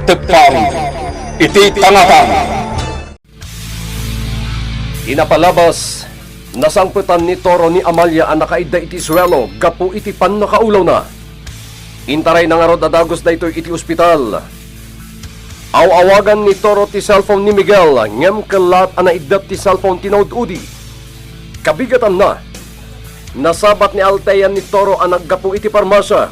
Tepang iti tangatan. Inapalabas, nasangputan ni Toro ni Amalia ang nakaida iti suelo, gapu iti pan nakaulaw na. Intaray na nga rod adagos na ito iti ospital. Awawagan ni Toro ti cellphone ni Miguel, ngem kalat ang naidat ti cellphone tinaud-udi. Kabigatan na. Nasabat ni Altean ni Toro ang naggapu iti parmasya.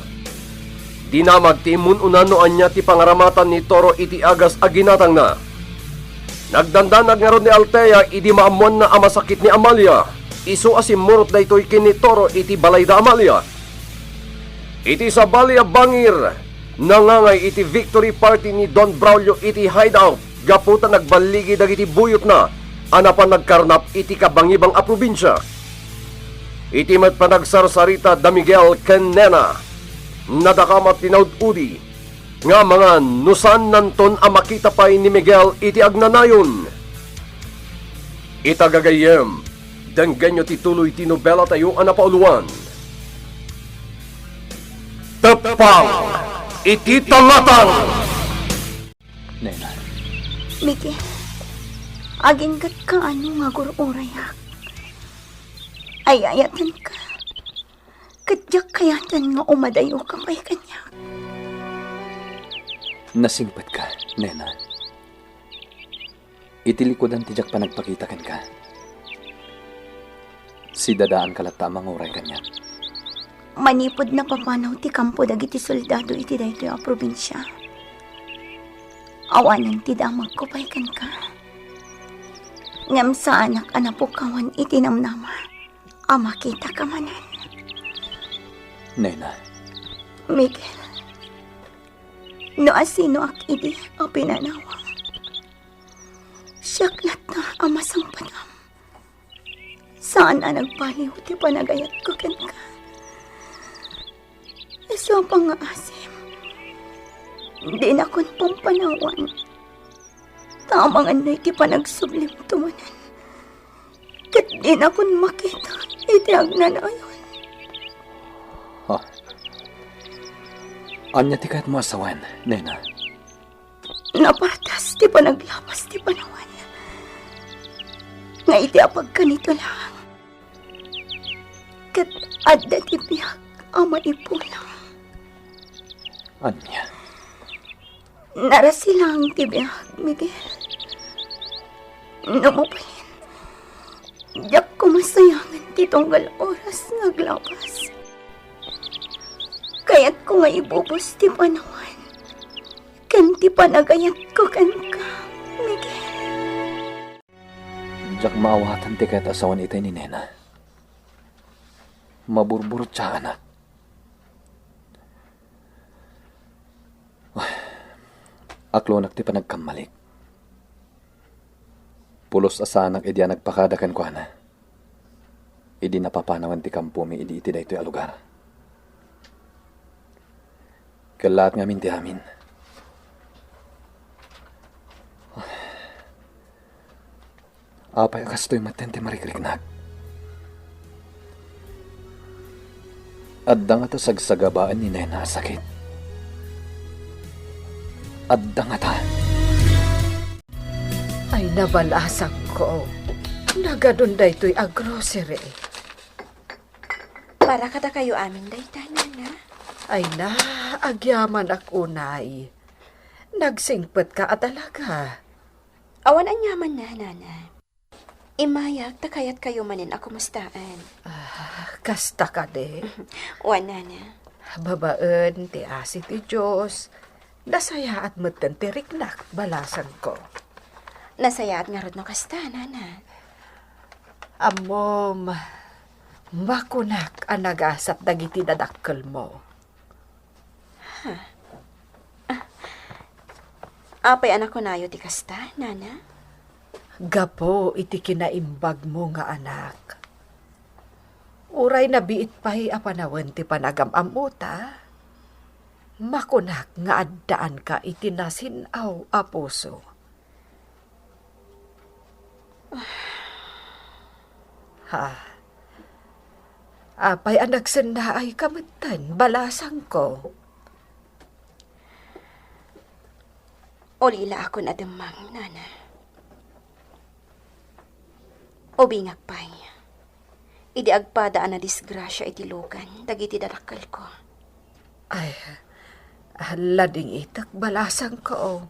Dinamag ti imununanoan niya ti pangaramatan ni Toro iti agas aginatang na. Nagdandanag nga ron ni Altea iti maamuan na amasakit ni Amalia. Isu asimurot da ito'y kini Toro iti balay da Amalia. Iti sa Balia Bangir, nangangay iti victory party ni Don Braulio iti hideout. Gaputa nagbaligi dagiti buyot na, anapan nagkarnap iti kabangibang a probinsya. Iti met panagsarsarita da Miguel ken Nena, nadakamat tinaud-udi, nga mga nusan nanton a makita pa'y ni Miguel iti agnanayon. Itagagayem, denggenyo tituloy ti nobela tayo anapauluan. Tepang iti tangatan. Nena. Miguel, aginggat ka ano nga gururayak. Ayayatan ka. Kadyak kayatan nga umadayo ka pa'y kanya. Nasingpat ka, Nena. Itilikodan tijak pa nagpakitakan ka. Si dadaan kalat tamang uray kanya. Manipod na papanaw ti kampo dagiti soldado iti daytoy a probinsya. Awanan ti damag ko pa'y kan ka. Ngam sa anak anapukawan iti namnama. Ama kita ka manan. Nena. Miguel, no asino ak idi o pinanawang. Siyaklat na amasang panam. Saan na nagpaliw ti panagayat ko ken ka. Iso pang asim. Di na kun pampanawan. Tamang ano'y ti panagsublim tumanan. Kat di na kun makita iti agnanayon. Oh. Anya ti kahit mo asawan, Nena. Napatas ti panaglapas ti panawan. Nga iti apag kanito lang. Kat adda ti biyak ama ipulang. Anya? Narasilang ti biyak, Miguel. Numupalin. Diyak kumasayangan ti tunggal oras naglapas. Kaya't ko nga ibubos ti panawan. Kan ti panagayat ko kan ka, Miguel. Diyak maawatan ti kahit asawan itay ni Nena. Maburburot siya, anak. Aklonak ti panagkamalik. Pulos asanak idi nagpakadakan ko na. Idi napapanawan ti kampo mi idi iti daytoy a lugar. Kalat ngamin ti amin. Apay akas to'y matente marikriknag. Adda nga ta sagsagabaan ni Nena sakit. Adda nga ta. Ay nabalasak ko. Nagadun da ito'y grocery. Para kata kayo amin dayta, Nana. Ay na, agyaman ak unay. Nagsingpet ka talaga. Awan ang yaman na, Nana. Imayak, takayat kayo manin ako mustaan. Kasta ka de. Wan, Nana. Babaan, ti asi ti Diyos. Nasaya at matan ti riknak, balasan ko. Nasaya at nga rod no kasta, Nana. Amom, makunak ang nagasap dagiti dadakkel mo. Apay anak ko nayo ti kasta, Nana. Gapo iti kinaimbag mo nga anak. Uray na biit pa'y apanawan ti panagamamuta. Makunak nga addaan ka iti nasinaw a puso. Ha? Apay anak senda ay kamatan, balasang ko. Ulila ako na demang, nana. Ubingak pay. Idi agpadaan na disgrasya iti lugan, dagiti darakal ko. Ay, lading itak balasang ko.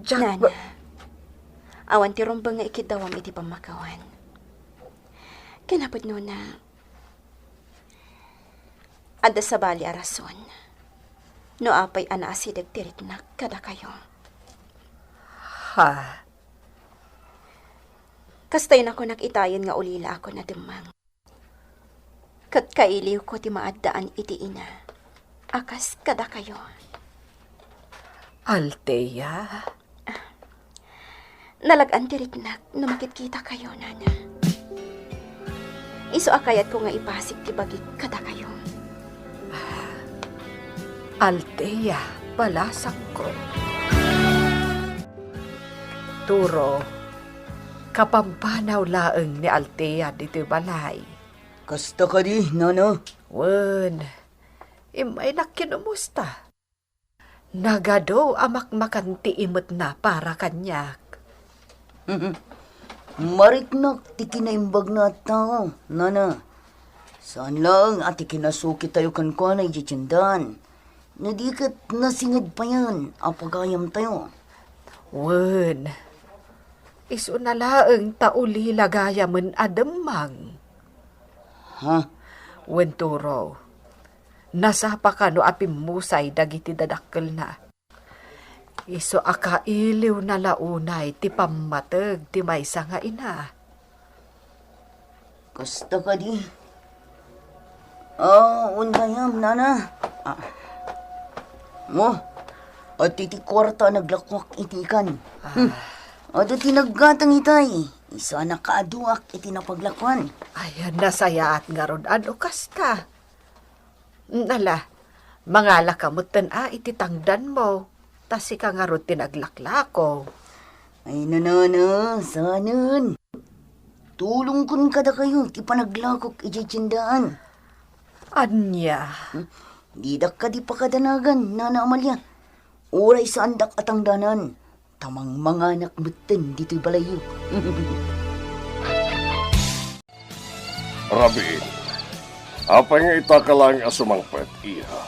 Jack, Nana, awan ti rumbang nga ikidawam iti pamakawan. Kinapod no na, ada sa bali arason, no apay anaasidag tiriknak kada kayo. ha, Kastay na ko nakitayan nga ulila ako na demang. Kat kailiw ko ti maaddaan iti ina. Akas kada kayo. Althea. Nalagaan ti riknak no makikita kayo, nana. Iso akayat ko nga ipasik ti bagik kada kayo. Althea, balasang ko. Turo, kapampanaw laeng ni Althea dito balay. Kasta ka di, nana. Wen, imay nakinumusta. Nagado amak makanti imot na para kanyak. Mariknak ti kinaimbag na tao, nana. Saan lang ati kinasuki tayo kan ko na ijitsindan. Nadikat nasingid pa yan, apagayam tayo. Wen, iso na laeng tauli lagayaman ademang. Ha? Wen turo, nasa pa ka no apimusay dagiti dadakkel na. Iso akailiw na launay ti pammateg ti maysa nga ina. Kasta ka di. Undayam, nana. Mo, at iti kwarta naglakwak itikan. At tinaggatang itay. Isa na kaaduak iti napaglakwan. Ayan, nasayaat nga ron. Ano kasta? Nala, mangala kamutan iti tangdan mo. Tasi ka nga ron tinaglaklako. Ay nanana, sanan. Tulong kun kada kayo, ti panaglakok ijitsindaan. Anya, Didak ka di pakadanagan, Nana Amalia. Oray sa andak at ang danan. Tamang mga anak mutin dito'y balayo. Rabin, apay nga itaka lang asumangpet, iha.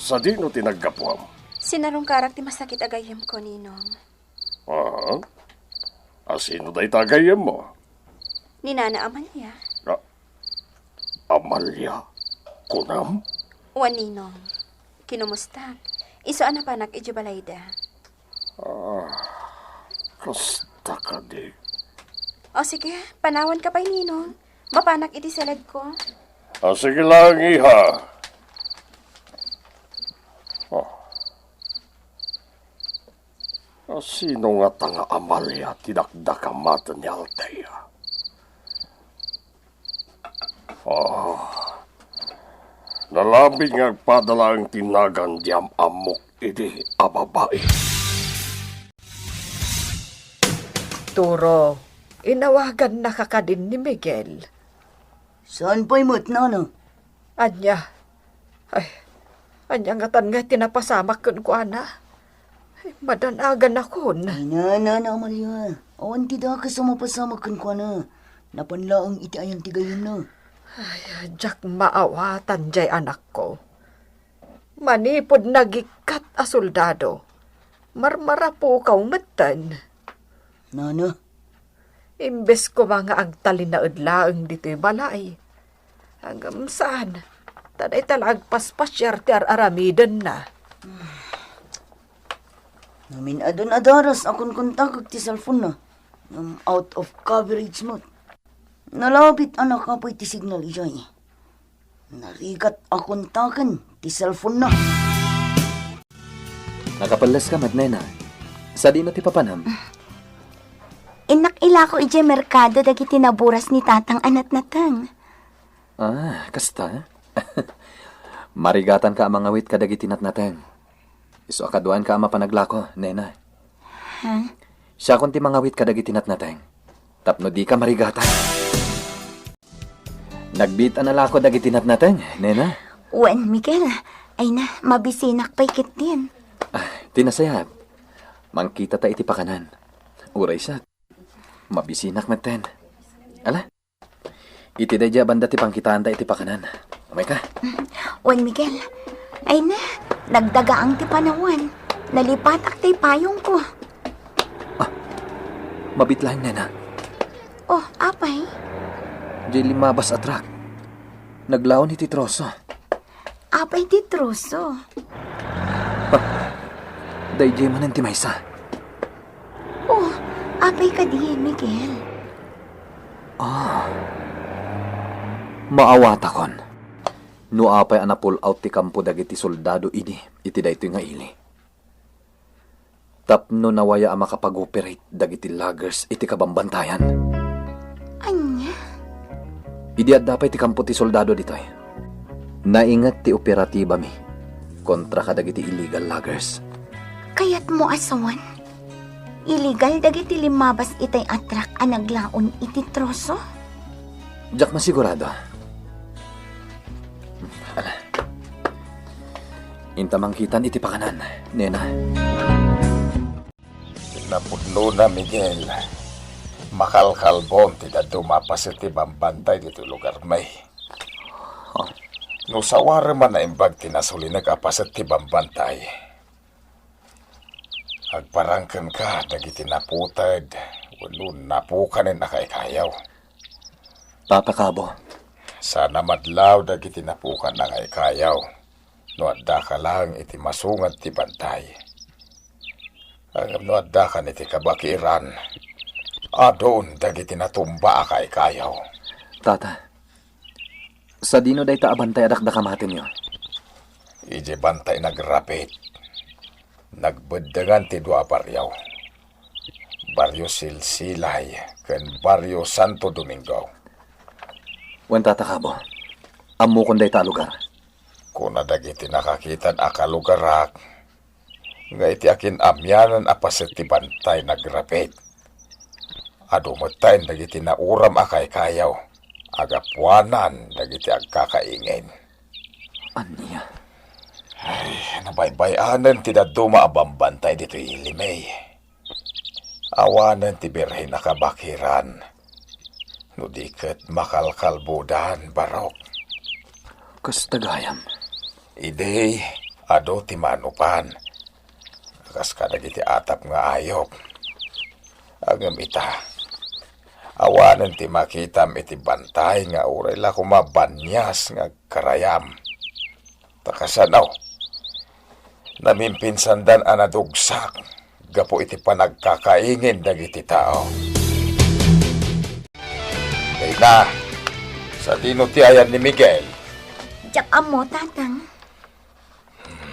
Sa di no tinaggapuam. Sinarong karak ti masakit agayam ko, ninong. Ah? Asino da itagayam mo? Ni Nana Amalia. Amalia, kunam? Wan ninong. Kinumusta? Iso ana panak iti balayda. Kasta ka di. O sige, panawan ka pa'y ninong. Mapanak iti salad ko. Sige lang, iha. Sino nga tanga Amalia tinakdakamatan ni Althea? Nalabing nga padala ang tinagan diyam amok iti ababae. Turo, inawagan na kakadin ni Miguel. Saan pa'y mo't, Nana? Anya, anya nga tan nga tinapasamak kun ko ana. Ay, madanagan ako na. Ay Nana Amalia. Awan ti da ka sa mapasamakan ko na. Napanlaang iti ayang tigayon na. Ay, jak maawatan jay anak ko. Manipod nagikat a soldado. Marmara po kaumatan. Nana, Imbes ko mga agtalin na udlaang dito'y balay. Hanggang saan? Taday talag paspasyar ti aramidan na. namin adon adaras akong kontak ti cellphone na. Out of coverage mo. Nalabit anak ka po'y ti signal ijay. Narigat akong takan ti cellphone na. Nakapalas ka, Madnena. Sa di no ti papanam. Inak ila ko ije merkado dagiti naburas ni tatang anat natang. Kasta. Marigatan ka amang awit kadagiti natnateng. Iso akaduan ka ama panaglako, Nena. Ha? Siya kun ti mangawit kadagiti natnateng. Tapno di ka marigatan. Nagbit analako dagiti natnateng, Nena. Wen, Miguel. Ay na, mabisinak pa'y kitin. Tinasayat. Mangkita ta iti pakanan. Uray siya. Mabisinak meten. Ala? Iti dadya banda ti pangkitaan ta iti pakanan. Umay ka? Juan Miguel, ay na, nagdagaang ti panawan. Nalipat ak ti payong ko. Mabitlahan na na. Oh, apay? Di limabas atrak. Naglaon iti troso. Apay ti troso. Dayjay manan ti maysa. Oh, apay ka di, Miguel. Maawata kon. No apay anapul out ti kampo dagiti soldado ini. Iti daytoy nga ili. Tapno nawaya ang makapag-operate dagiti loggers iti kabambantayan. Anya? Idi at dapat ti kampo ti soldado ditoy. Naingat ti operatiba mi kontra ka dagiti illegal loggers. Kayat mo asawan? Illegal dagiti limabas itay atrak a naglaon iti troso? Diyak masigurado. Ala. Intamang kitan iti pakanan, nena. Napudlo na, Miguel. Makalkalbon, tidak dumapas iti bambantay dito lugar may. No sawara man na imbag tinasuli nagapas iti bambantay. Agparangkan ka, dagiti naputad. Walo napukanin na kayaw. Tata Kabo, Sana madlaw dagiti napukan na kayaw. No adda ka lang iti masungat ti bantay. Ang no adda ka iti kabakiran. Adon dagiti natumba akay kayaw. tata. Sa dino day taabantay adak da kamatin nyo. Ije bantay nagrapit. Nagbeddengan ti dua baryaw. Baryo Silsilay ken Baryo Santo Domingo. Wen Tata Kabo, ammo kon day ta lugar. Kuna dagiti nakakitan akalugarak. Nga iti akin amyanan apaset ti bantay nagrapit. Adumatayin dagiti nauram akay kayaw. Agapuanan dagiti agkakaingin. Aniya? Ay, nabaybayanan ti daduma abambantay dito ilimay. Awanan ti birhen nakabakiran. Nudiket makalkalbudan barok. Kastagayam. Ide, ado ti manupan. Kas kadagiti atap nga ayop. Agam ita. Awanan ti makitam iti bantay nga uray la kumabanyas nga karayam. Takasanaw. Namimpinsandan anadugsak. Gapo iti panagkakaingin dagiti tao. Kaya na, sa dinutiayan ni Miguel. Diyak amo, tatang.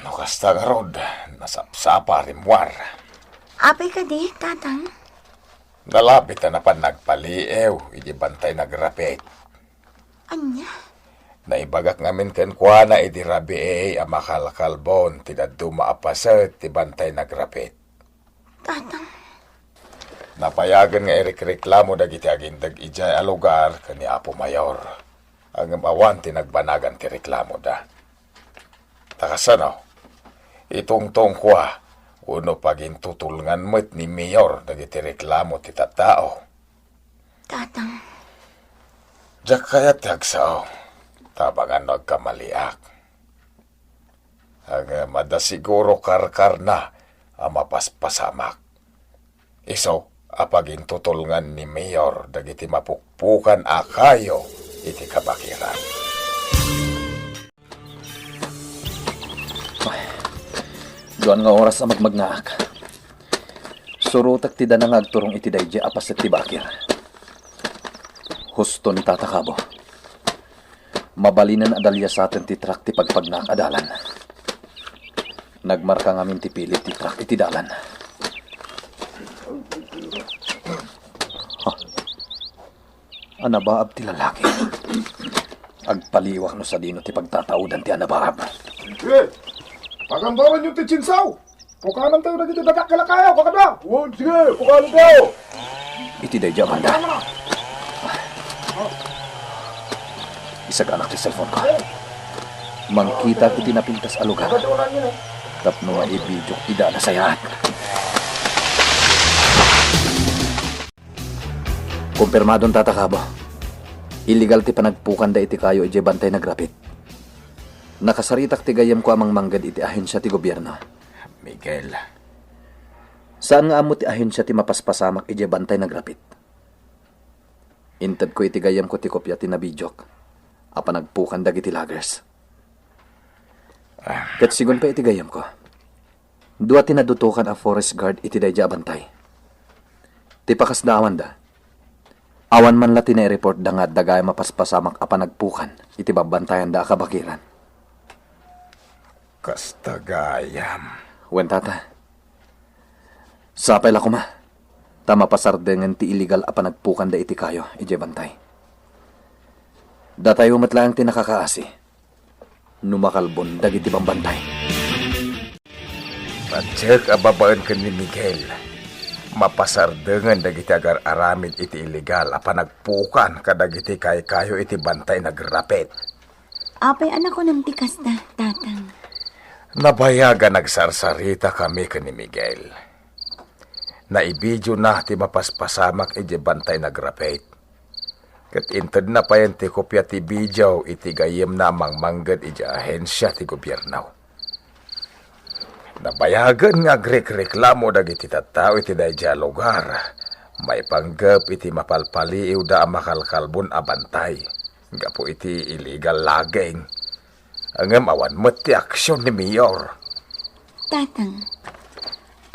Nukasta nga rod, nasapsapa rimwar. Apay ka di, tatang. Nalapit na pan nagpaliew, iti bantay nagrapit. Anya? Naibagak ngamin ken kuana iti rabi ang makalkalbon, tidadto maapaset, ti bantay nagrapit. Tatang. Napayagan nga ireklamo dagiti agindag ijay a lugar kani Apo Mayor. Ang awan tinagbanagan ti reklamo da. Takasano, itungtong kwa, uno pagintutulngan mo't ni Mayor dagiti reklamo ti tattao. Tatang. Diyak kaya tiagsao, tabangan nagkamaliak. Ang madasiguro karkar na ang mapaspasamak. Iso, apagin tutulngan ni Mayor dagiti mapukpukan akayo iti kabakiran. Doan nga oras ang magmagnaak. Surutak ti danang agturong iti dayjay apas at ti bakir. Husto ni Tata Kabo. Mabalinan adalya sa atin ti trak ti pagpagnaak adalan. Nagmarka ngamin ti pilit ti trak iti dalan. Anabaab ti lalaki. Agpaliwak no sa dino ti pagtataudan ti anabaab. Pagambaran yung titsinsaw. Pukanan tayo na dito nagkakalakayaw. Pakada. Sige, pukanan tayo. Iti dayjay banda. Isag anak ti cellphone ko. Mangkita iti napintas a lugar. tapno nga ibidyo ida na sayat. Kumpirmadong tatakabo. Illegal ti panagpukan da iti kayo iti bantay nagrapit. Nakasaritak ti gayam ko amang manggad iti ahensya ti gobyerno. Miguel, Saan nga amo ti ahensya ti mapaspasamak iti bantay nagrapit? Inted ko iti gayam ko ti kopya ti nabidyok. Apa nagpukan dagiti loggers. Kat sigun pa iti gayam ko. Dua tinadutukan a forest guard iti dayja bantay. Ti pakasdawan da. Awan man la tinay-report da nga dagay mapaspasamak apa nagpukan iti babantayan da kabakiran. kasta gayam. Wen tata. Sapay la kuma. Tama pasardengan ti illegal apa nagpukan da iti kayo iti bantay. Datayo matlang ti nakakaasi. Numakalbon dagiti bambantay. Patsek ababaan ka ni Miguel. Mapasardengan dagiti agar aramid iti illegal apa nagpukan kadagiti kayo iti bantay nagrapit. Apay anak ko ng tikas na, tatang. Nabayagan nagsarsarita kami ka ni Miguel. Naibidyo na ti mapaspasamak iti bantay nagrapit. Kat inted na pa yan ti kopya ti bidyaw iti gayem na manggad iti ahensya ti gobyerno. Nabayagan nga reklamo dagiti tattao iti dayja lugar. May panggap iti mapalpaliw da makalkalbon a bantay. Gapo iti illegal laging. Angam awan met ti aksyon ni Mayor. Tatang,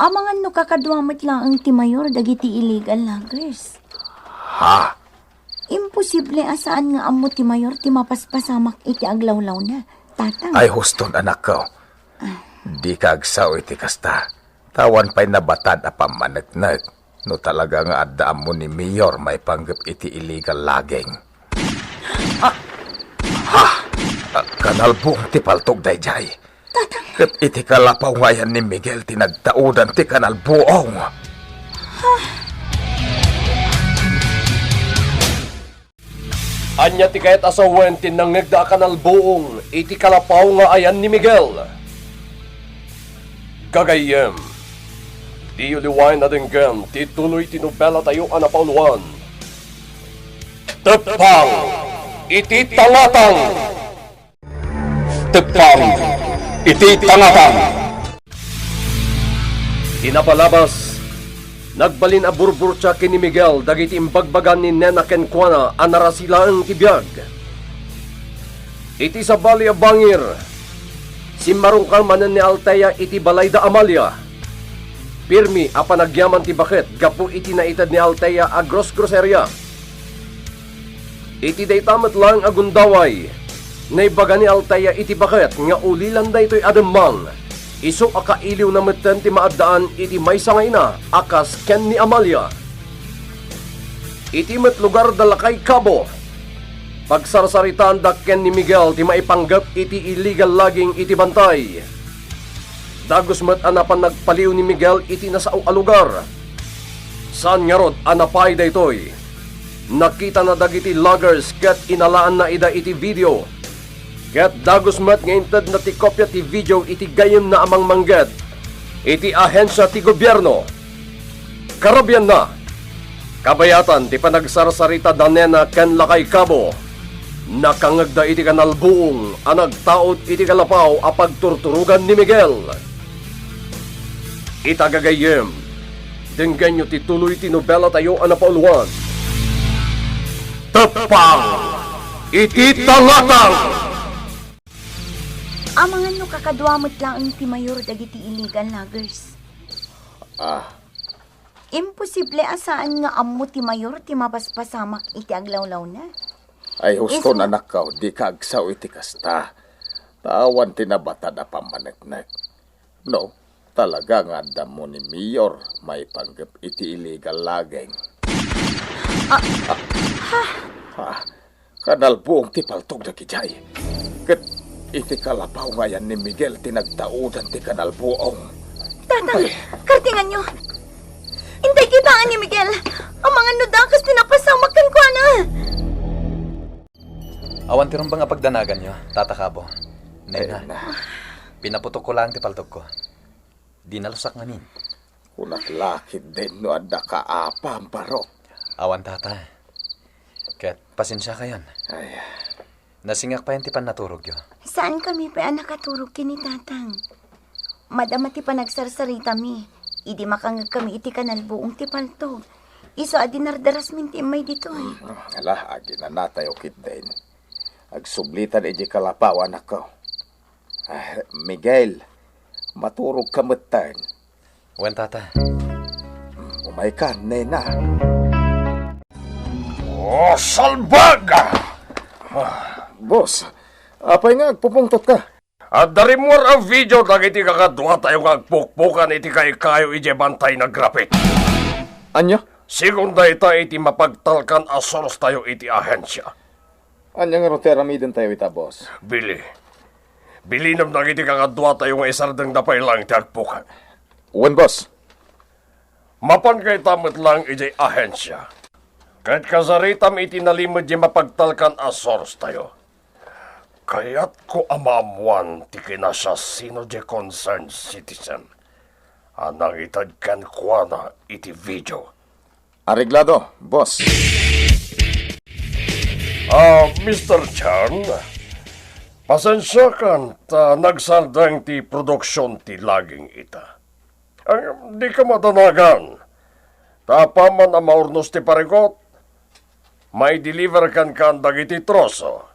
amangan no kakadwamit lang ang ti mayor dagiti illegal loggers. Ha? Imposible asaan nga amo ti mayor ti mapaspasamak iti aglawlaw na, tatang. Ay huston anak ko. Di kagsaw iti kasta. Tawan pa'y nabatad a pamanagnak. No talaga nga addaam mo ni Mayor may panggap iti illegal laging. Kanalbong ti paltog dayjay. Tatang, Kat iti kalapaw ngayan ni Miguel tinagtaudan ti kanalbuong. Anya ti kayat asawen tinang nagda kanalbuong iti kalapaw nga ayan ni Miguel. Gagayem, di uliwain na dinggam, ti tuloy tinubela tayo anapauluan. Tepang, iti tangatang! Tepang, iti tangatang! Tinapalabas, nagbalin a burburtsa kini Miguel dagiti imbagbagan ni Nena Kenkwana anarasilaang tibiyag. Iti sa bali a bangir, si marungkal manan ni Altea iti balay da Amalia. Pirmi a panagyaman ti bakit gapu iti naitad ni Altea a groceria. Iti daytamet lang agundaway. Naibaga ni Altea iti bakit nga ulilan da ito'y ademang. Iso akailiw na metten ti maadaan iti may sangay na akas ken ni Amalia. Iti met lugar dalakay Cabo. Pagsarsaritaan dakken ni Miguel ti maipanggap iti illegal laging iti bantay. Dagos met anapan nagpaliw ni Miguel iti nasao a lugar. Saan nga rod anapay daytoy? Nakita na dagiti loggers ket inalaan na ida iti video. Ket dagos met ngainted na ti kopya ti video iti gayem na amang mangged. Iti ahensya ti gobyerno. Karabyan na. Kabayatan ti panagsarsarita da Nena ken lakay Cabo. Nakangagda iti kanalbuong anagtaot iti kalapaw a pagturturugan ni Miguel. Itagagayem, denggan nyo tituloy tinobela tayo anapauluan. Tepang, iti tangatang! amangan no kakadwamit lang ang ti mayor dagiti illegal loggers. Imposible asaan nga amo ti mayor ti mapaspasamak iti aglawlaw na. Ay huston anak ko, di kagsaw iti kasta. Tawan tinabata na pamanagnak. No, talaga nga damo ni Mayor may panggap iti illegal laging. Kanal buong ti paltog na kijay. Kat iti kalapaw ngayan ni Miguel tinagtaudan ti kanal buong. Tatang, kartingan nyo. Intay kitaan ni Miguel. Ang mga nudakas tinapasamakan ko na. Awan tirong ba nga pagdanagan nyo, tatakabo? Nena. Pinaputok ko lang ti paltog ko. Di nalusak ngamin. Kunak lakit din no adda ka apa ang paro. Awan tata. Kaya't pasensya kayon. Ay, Nasingak pa yung tipan naturog yo. Saan kami pa nakaturog kini tatang? Madama ti pa nagsarsarita mi. Idi makangag kami iti kanal buong ti paltog. Iso adinardaras minti may dito eh. ala, agi na natayo kit din. Agsublitan iji kalapawan ako. Miguel, maturog ka matan. Wen tata. Umay ka, nena. Oh, salbaga! Boss, apay nga agpupungtot ka. At darimor ang video dagiti kakadwa tayo nga agpukpukan iti kayo ije bantay na grapit. Anya? Segunda ita iti mapagtalkan asoros tayo iti ahensya. Anya nga rotera midin tayo ita, boss. Bilinam dagiti kakadwa tayo nga isardang dapay lang iti agpukan. Uwan, boss. Mapan kay tamit lang ije ahensya. Kahit kasaritam iti nalimod di mapagtalkan asoros tayo. Kaya't ko amamuan ti kinasya sino di concerned citizen. Anang itadkan kwa na iti video. Areglado, boss. Mr. Chan, pasensya kan ta nagsaldang ti produksyon ti laging ita. Di ka matanagan. Tapaman ang maurnos ti parigot, may deliver kan dagiti troso.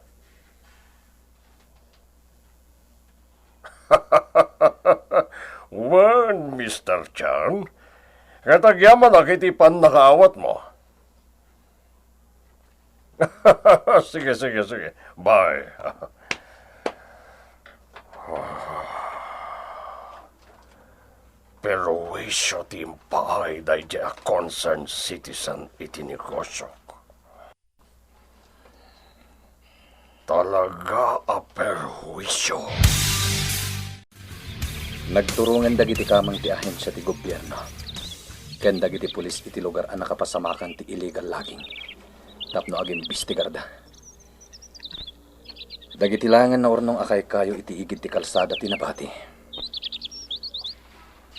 Wan, Mr. Chan, katagyaman na kiti pan nakaawat mo. Sige. Bye. Pero wisyo ti impaay day di a concerned citizen iti negosyo. Talaga a perwisyo. Nagturungan dagiti kamang ti ahensya ti gobyerno. Ken dagiti pulis iti lugar ang nakapasamakan ti illegal logging. Tapno aging bistigarda. Dagiti langan na ornong akay kayo iti igid ti kalsada ti nabati.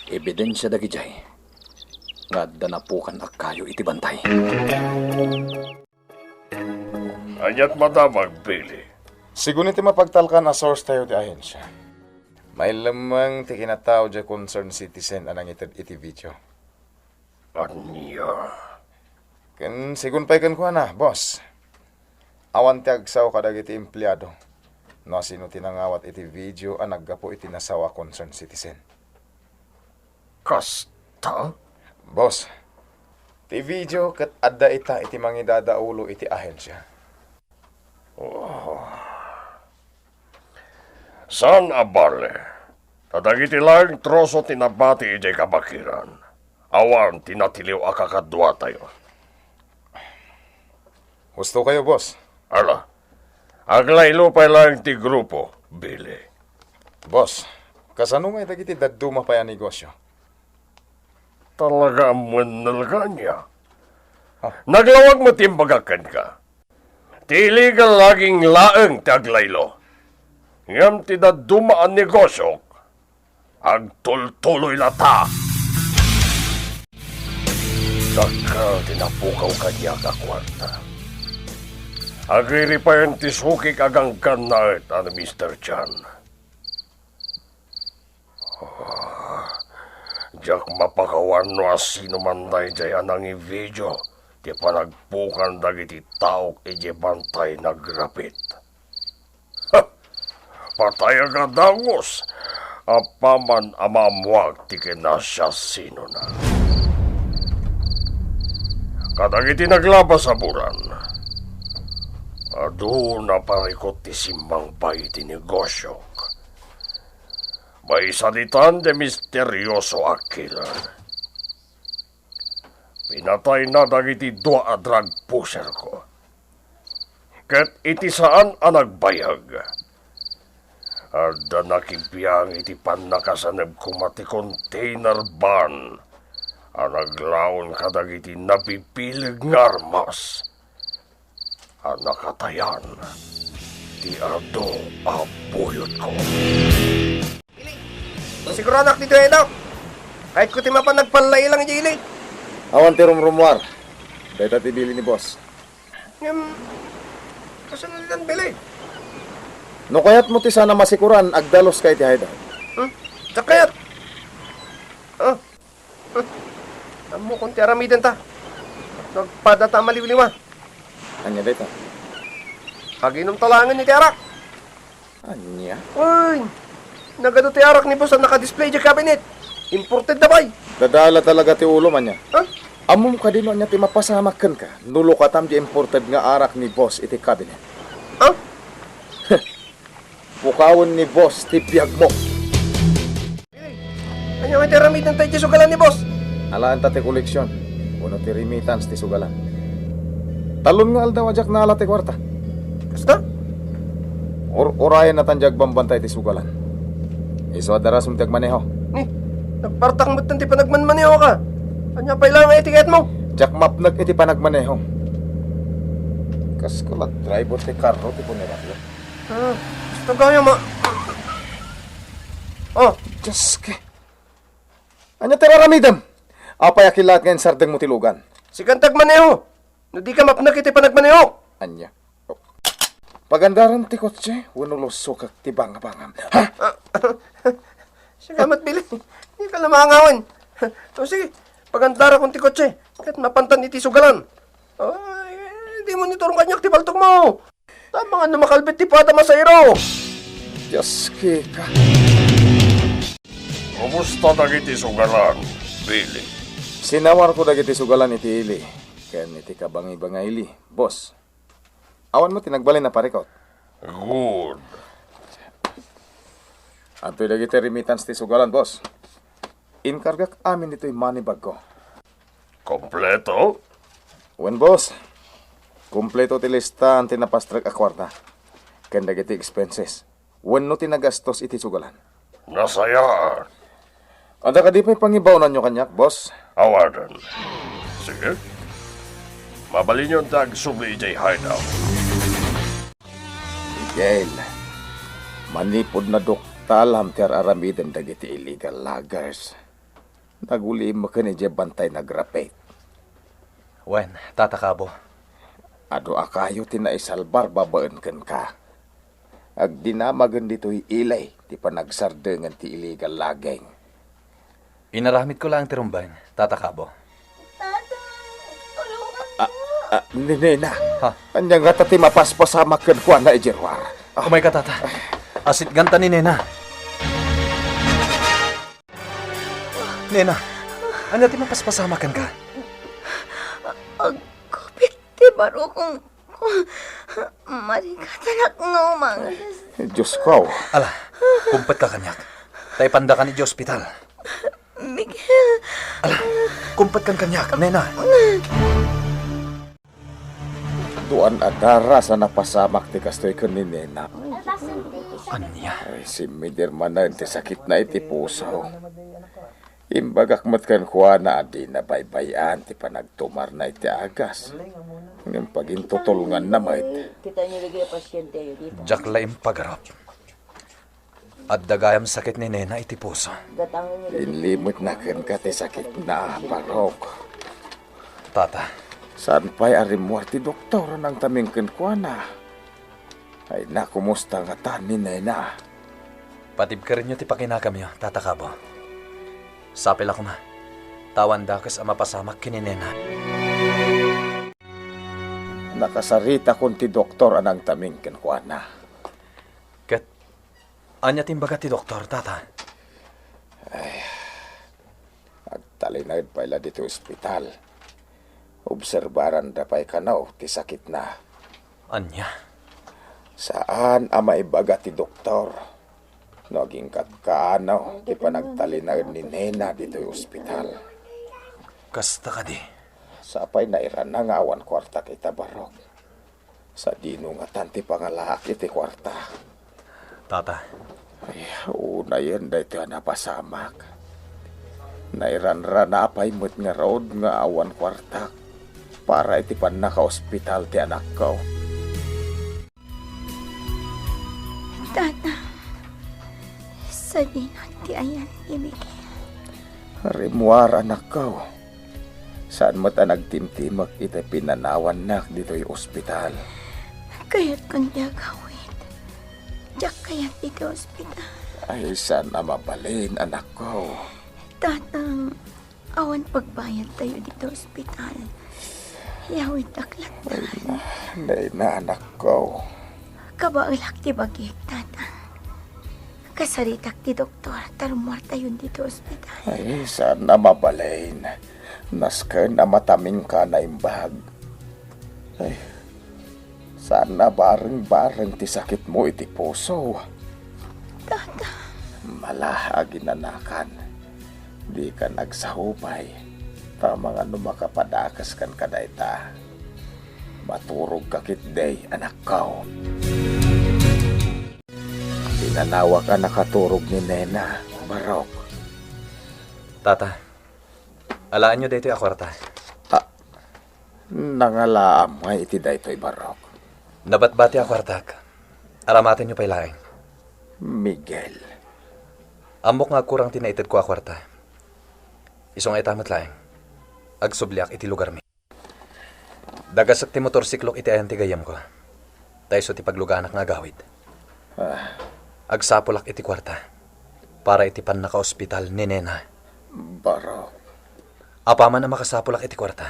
Ebidensya dagijay. Nga danapukan ak kayo iti bantay. Anyat madamag, Billy. Sigun iti mapagtalkan na source tayo di ahensya. May lamang ti kinatao di concerned citizen anang iti video. Anya? Kan sigun pa'y kan kuha na, boss. Awan ti agsaw kadag iti empleyado. No sino tinangawat iti video ang naggapo iti nasawa concerned citizen. Kasta? Boss, ti video kat adda ita iti mangidadaulo iti ahensya. San abale? Tadagiti lang troso tinabati ijay kabakiran. Awan tinatiliw akakadwa tayo. Gusto kayo, boss? Ala, aglaylo pa lang ti grupo, Billy. Boss, kasano nga dagiti daduma pa yan negosyo? Talaga manalga niya. Naglawag mo timbagakan ka. Ti illegal laging laeng ti aglaylo. Ngam ti daduma ang negosyo, agtultuloy lata. Saka tinapukaw kanya ka kwarta. Agriri pa yan ti sukik agang kanait ano Mr. Chan. Diyak mapakawan no asino man day jay anang i-video ti panagpukan dagiti taok ije bantay nagrapit. Patay aga dangos, apaman amamuag ti kinasya sino na. Kadagiti naglabas sa buran, adu na parikot ti simbang bay ti negosyo. May salitan de misteryoso akilan. Pinatay na dagiti dua a drug pusher ko. Ket iti saan ang nagbayag. Adda nakibiyang iti panakasaneb kumati container van. Ang naglaon kadagiti napipilig nga armas. Ang nakatayan, ti ado abuyot ko. Siguro anak dito eh daw. Kahit ko timapan nagpalay lang jili. Awan ti rumrumwar. Dahil tati bili ni boss. Kasunod bili. No kayat mo ti sana masikuran, agdalos kay ti hayda. Sakayat. Amo kung ti aramidan ta. Nagpadata maliw-liwa. Anya dito? Aginom talangan ni Tiarak. Anya? Uy! Nagado Tiarak ni boss ang naka-display di cabinet. Imported na bay. Dadala talaga ti ulo man niya. Ha? Amom ka din niya ti mapasamakan ka. Nulo ka tam di imported nga arak ni boss iti cabinet. Ha? Pukawon ni boss ti biyag mo. Ano yung itiramid ng tayo sugalan ni boss? Alaan ta ti koleksyon. Uno ti remittance ti sugalan. Talon nga aldaw ajak na ala ti kwarta. Basta? Orayan na tanjag bambantay ti sugalan. Iso adaras mo tiag maneho. Ni, nagpartak mo't tanti pa nagmanmaneho ka. Anya pa ilang ang etiket mo? Jak map nag iti panagmaneho. Kas ko lat driver ti karro ti punirapyo. Basta gaya ma... Oh, Diyos ke. Anya tiraramidam? Apay akilat ngayon sardeng mo tilugan. si Kantag maneho. No di ka mapnak iti pa nagmaneho. Anya. Oh. Pagandaran ti kotse, wanulusok kag ti bangabangam. Ha? Sige, matbili. Hindi ka lamangawan. O sige, pagandara kong ti kotse. Kahit mapantan iti sugalan. Ay, hindi mo niturong kanyak ti baltok mo. Tama nga na makalbit ti pata masayro. Diyos ke ka. Kumusta dagiti sugalan, Billy? Sinawar ko dagiti sugalan iti ili. Ken iti kabangi-bangaili. Boss, awan mo tinagbalin na parikot. Good. Antoy dagiti remittance ti sugalan, boss. Inkargak amin ito'y money bag ko. Kompleto? Wen, boss. Kompleto ti lista ang tinapastrag a kwarta. Ken dagiti expenses. Wen no tinagastos iti sugalan. Nasayaan. Anda ka di pa'y pangibawnan nyo kanyak, boss? Awadan. Sige. Mabalin yung tag subli ijay hideout. Miguel, manipod na doktal hamter aramiden dagiti illegal loggers. Naguli mo ka ni bantay nagrapate. Wen, tatakabo. Ado akayo tinaisalbar babaan kan ka. Ag dinamagan dito'y ilay, di pa nagsardengan ti illegal lageng. Inaramid ko lang tirumbain, tatakabo. Nina, Ha? anyang nga tati mapaspasamakan ko na ijerwar. Kumay ka, tata. Asit ganta ni Nena. Nena, ano ti mapaspasamakan ka? Agkupit ti baro kung marikatanak nga umangas. Diyos ko. Ala, kumpet ka kanyak. Tay panda ka ni di ospital. Miguel, Ala, kumpet kan kanyak, Nena. Duan adara sa napasamak ti kastoy ko ni Nena. Anya? Ay, si Midir Manan ti sakit na iti puso. Imbagak matkan kuha na adi na baybayan ti panagtumar na iti agas. Ngayon pagintutulungan na mait. Kita niyo lagi pasyente dito. Jakla pagarap. At dagayam sakit ni Nena iti puso. Datangan niyo Inlimot na ken ka ti sakit na parok. Tata, Saan pa'y arimuar ti doktor nang tamingken kuha na? Ay na, kumusta nga ta ni Nena? patib ka rin nyo ti pakinakam nyo, tatakabo. Sapil ako ma. Tawan dakas ang mapasamak kini Nena. Nakasarita kon ti doktor anang tamingken kuha na. Kat, anya timbaga ti doktor, tata. Agtalinagad pa ila dito ospital. Obserbaran da pa'y kanaw ti sakit na. Anya? Saan ang maibaga ti doktor? Naging katkanaw ti panagtalinagad ni Nena dito ospital. Kasta ka di. Sapay na iran na nga awan kwarta kay Tabarok. Sa dinungatan ti pangalaki ti kwarta. Tata, Ay, una yan da ito napasamak. Nairan-ran na apay mo't nga road nga awan kwarta. Para iti pan naka-ospital ti anak ko. Tata, sa dinot iti ayan, Miguel. Rimuar anak ko. Saan mo ta nagtimtimok iti pinanawan nak dito'y ospital? Kaya't kung di agawit. Diyak kaya't dito ospital. Ay, saan na mabalin anak ko? Tatang, awan pagbayad tayo dito ospital. Yawit aklat na. Nay na anak ko. Kabaulak ti bagik, tatang. Kasaritak ti doktor, tarumar tayo dito ospital. Ay, saan na mabalin? Nasken na mataming ka na imbag. Ay, sana bareng-bareng ti sakit mo iti puso. Tata, Malaha ginanakan. Di ka nagsahupay. Tama nga makapadakas kan kadayta. Maturog ka kitday, anak ko. Pinanawa ka nakaturog ni Nena, Barok. Tata, alaan nyo dito yung akwarta. Nangalaam nga iti daytoy Barok. Nabatbati akwartak. Aramatin nyo pa ilaing. Miguel. Amok nga kurang tinaited ko akwarta. Isong ay tamat laing. Agsubliak iti lugar mi. Dagasak ti motorsiklok iti ayan ti gayam ko. Tayso ti pagluganak nga gawid. Agsapulak iti kwarta. Para iti pan naka-ospital ni Nena. Barok. Apaman na makasapulak iti kwarta.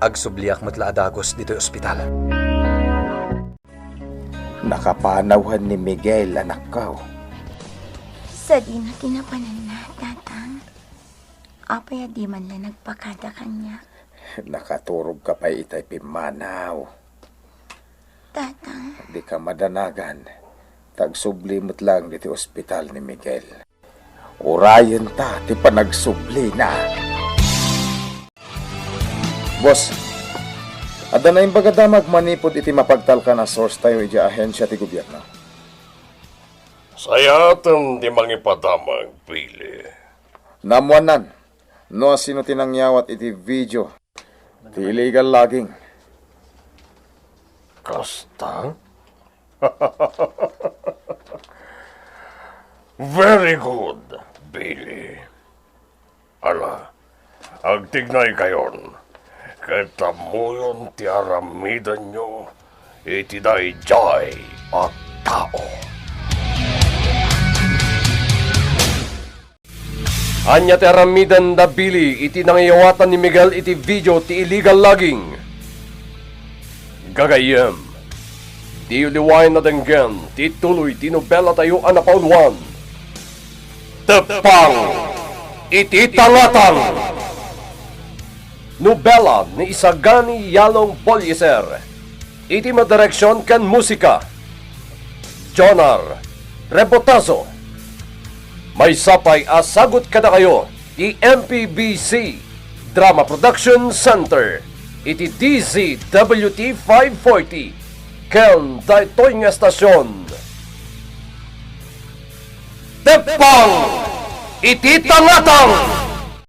Agsubliak matla adagos dito'y ospital. Nakapanawhan ni Miguel, anak ko. sa di na tinapanan na, tatang. Apaya di man lang nagpakada kanya. Nakaturog ka pa itay pimanaw. Tatang, Di ka madanagan. Tagsublimot lang diti ospital ni Miguel. Urayan ta, ti panagsubli na. Boss, ada na yung bagadamag manipod iti mapagtal ka na source tayo iti ahensya ti gobyerno. Sayatan di mangipadamag, Pili. Namuanan, no sino tinangyawat iti video. Ti illegal logging. Kasta? Very good, Billy. Ala, agtignay kayon. Katamuyon ti aramidan nyo, iti dayjay at tao. Anya ti aramidan da Billy iti nangiyawatan ni Miguel iti video ti illegal logging. Gagayem, di uliwain na denggen ti tuloy ti nobela tayo anapaunwan. Tepang iti tangatang. Nobela ni Isagani Yalong Bolyeser. Iti madireksyon kan musika. Jonar Rebotazo. May sapay asagot kada kayo di MPBC Drama Production Center. Iti DZWT 540 ken daytoy nga estasyon. Tepang iti tangatang.